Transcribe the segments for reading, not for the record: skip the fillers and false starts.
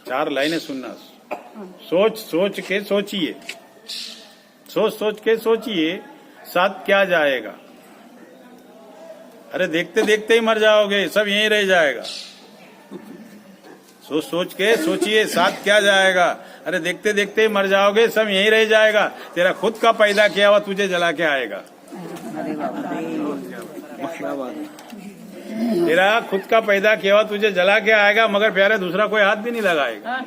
4 लाइनें सुनना। सोच सोच के सोचिए, सोच सोच के सोचिए, साथ क्या जाएगा। अरे देखते देखते ही मर जाओगे, सब यहीं रह जाएगा। सोच सोच के सोचिए, साथ क्या जाएगा। अरे देखते देखते ही मर जाओगे, सब यहीं रह जाएगा। तेरा खुद का पैदा किया हुआ तुझे जला के आएगा। तेरा खुद का पैदा किया हुआ तुझे जला के आएगा, मगर प्यारे दूसरा कोई हाथ भी नहीं लगाएगा।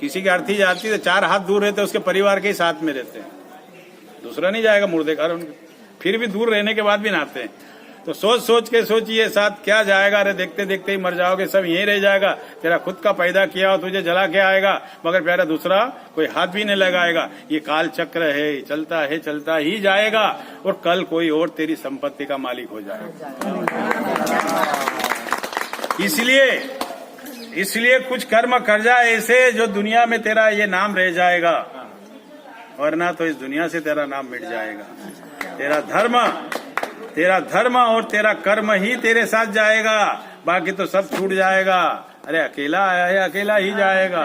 किसी की अर्थी जाती तो 4 हाथ दूर रहते, उसके परिवार के ही साथ में रहते हैं, दूसरा नहीं जाएगा मुर्दे का। फिर भी दूर रहने के बाद भी नहाते हैं। तो सोच सोच के सोचिए, साथ क्या जाएगा। अरे देखते देखते ही मर जाओगे, सब यहीं रह जाएगा। तेरा खुद का पैदा किया हुआ तुझे जला के आएगा, मगर प्यारा दूसरा कोई हाथ भी नहीं लगाएगा। ये काल चक्र है, चलता ही जाएगा, और कल कोई और तेरी संपत्ति का मालिक हो जाएगा। इसलिए कुछ कर्म कर जा ऐसे जो दुनिया में तेरा ये नाम रह जाएगा, वरना तो इस दुनिया से तेरा नाम मिट जाएगा। तेरा धर्म और तेरा कर्म ही तेरे साथ जाएगा, बाकी तो सब छूट जाएगा। अरे अकेला आया है, अकेला ही जाएगा,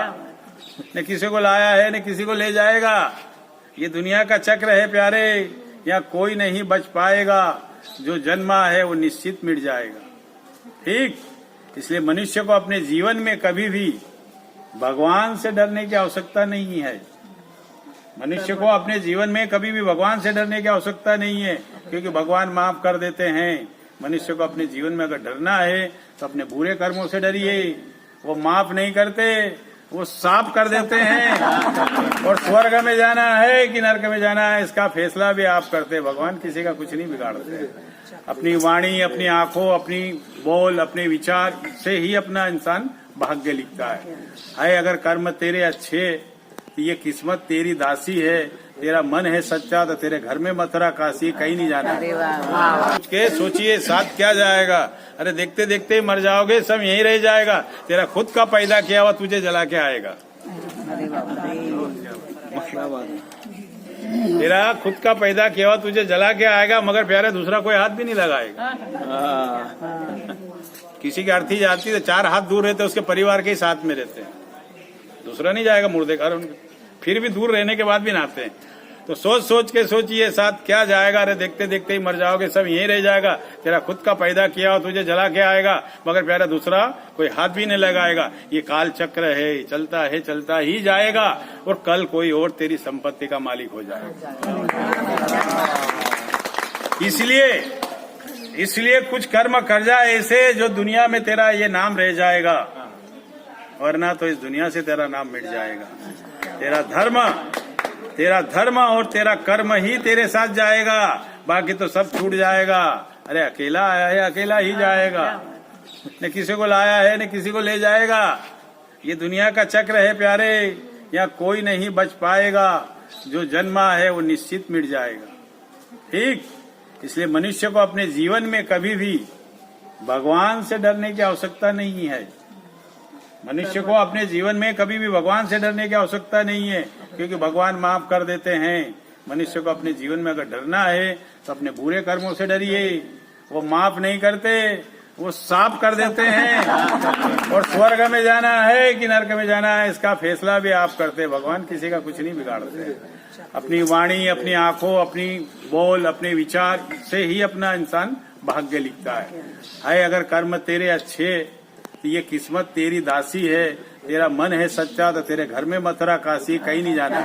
न किसी को लाया है न किसी को ले जाएगा। ये दुनिया का चक्र है प्यारे, यहाँ कोई नहीं बच पाएगा। जो जन्मा है वो निश्चित मिट जाएगा। ठीक, इसलिए मनुष्य को अपने जीवन में कभी भी भगवान से डरने की आवश्यकता नहीं है। मनुष्य को अपने जीवन में कभी भी भगवान से डरने की आवश्यकता नहीं है, क्योंकि भगवान माफ कर देते हैं। मनुष्य को अपने जीवन में अगर डरना है तो अपने बुरे कर्मों से डरिए। वो माफ नहीं करते, वो साफ कर देते हैं। और स्वर्ग में जाना है कि नरक में जाना है, इसका फैसला भी आप करते। भगवान किसी का कुछ नहीं बिगाड़ते। अपनी वाणी, अपनी आंखों, अपनी बोल, अपने विचार से ही अपना इंसान भाग्य लिखता है। अगर कर्म तेरे अच्छे, ये किस्मत तेरी दासी है। तेरा मन है सच्चा तो तेरे घर में मथुरा काशी, कहीं नहीं जाना। सोच के सोचिए, साथ क्या जाएगा। अरे देखते देखते ही मर जाओगे, सब यहीं रह जाएगा। तेरा खुद का पैदा किया हुआ तुझे जला के आएगा। तेरा खुद का पैदा किया हुआ तुझे जला के आएगा, मगर प्यारे दूसरा कोई हाथ भी नहीं लगाएगा। किसी की अर्थी जाती तो 4 हाथ दूर रहते, उसके परिवार के ही साथ में रहते हैं, दूसरा नहीं जाएगा मुर्दे का। फिर भी दूर रहने के बाद भी नहाते हैं। तो सोच सोच के सोचिए, साथ क्या जाएगा। अरे देखते देखते ही मर जाओगे, सब यहीं रह जाएगा। तेरा खुद का पैदा किया हुआ तुझे जला के आएगा, मगर प्यारा दूसरा कोई हाथ भी नहीं लगाएगा। ये काल चक्र है, चलता ही जाएगा, और कल कोई और तेरी संपत्ति का मालिक हो जाएगा। इसलिए कुछ कर्म कर जा ऐसे जो दुनिया में तेरा ये नाम रह जाएगा, वरना तो इस दुनिया से तेरा नाम मिट जाएगा। तेरा धर्म और तेरा कर्म ही तेरे साथ जाएगा, बाकी तो सब छूट जाएगा। अरे अकेला आया है, अकेला ही जाएगा, न किसी को लाया है न किसी को ले जाएगा। ये दुनिया का चक्र है प्यारे, यहाँ कोई नहीं बच पाएगा। जो जन्मा है वो निश्चित मिट जाएगा। ठीक, इसलिए मनुष्य को अपने जीवन में कभी भी भगवान से डरने की आवश्यकता नहीं है। मनुष्य को अपने जीवन में कभी भी भगवान से डरने की आवश्यकता नहीं है, क्योंकि भगवान माफ कर देते हैं। मनुष्य को अपने जीवन में अगर डरना है तो अपने बुरे कर्मों से डरिए। वो माफ नहीं करते, वो साफ कर देते हैं। और स्वर्ग में जाना है कि नरक में जाना है, इसका फैसला भी आप करते। भगवान किसी का कुछ नहीं बिगाड़ते। अपनी वाणी, अपनी आंखों, अपनी बोल, अपने विचार से ही अपना इंसान भाग्य लिखता है। अगर कर्म तेरे अच्छे, तो ये किस्मत तेरी दासी है। तेरा मन है सच्चा तो तेरे घर में मथुरा काशी, कहीं नहीं जाना।